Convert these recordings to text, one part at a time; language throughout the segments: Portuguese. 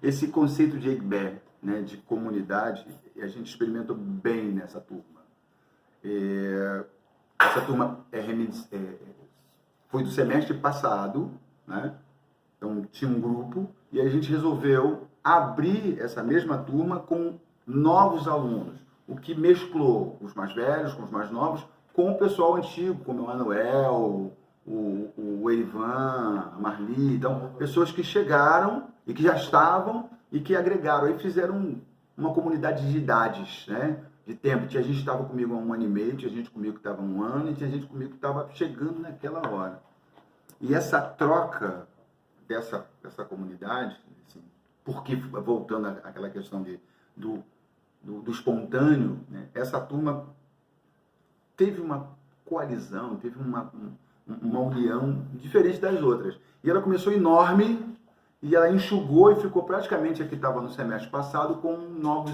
esse conceito de Egbert, né, de comunidade, a gente experimentou bem nessa turma. Essa turma foi do semestre passado, né? Então tinha um grupo e a gente resolveu abrir essa mesma turma com novos alunos, o que mesclou os mais velhos com os mais novos com o pessoal antigo, como o Manuel, o Erivan, a Marli, então pessoas que chegaram e que já estavam e que agregaram, aí fizeram uma comunidade de idades, né? De tempo. Tinha gente que estava comigo há 1 ano e meio, tinha gente comigo que estava há 1 ano e tinha gente comigo que estava chegando naquela hora. E essa troca dessa comunidade, assim, porque, voltando àquela questão do espontâneo, né, essa turma teve uma coalizão, teve uma união diferente das outras. E ela começou enorme e ela enxugou e ficou praticamente a que estava no semestre passado com novos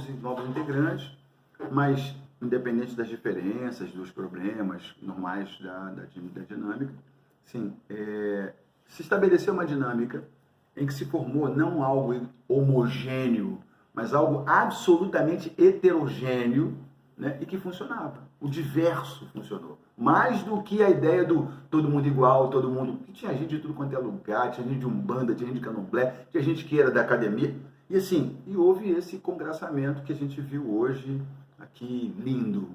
integrantes, mas independente das diferenças, dos problemas normais da dinâmica, sim, se estabeleceu uma dinâmica em que se formou não algo homogêneo, mas algo absolutamente heterogêneo, né, e que funcionava. O diverso funcionou. Mais do que a ideia do todo mundo igual, todo mundo... Tinha gente de tudo quanto é lugar, tinha gente de umbanda, tinha gente de candomblé, tinha gente que era da academia. E assim, houve esse congraçamento que a gente viu hoje aqui, lindo,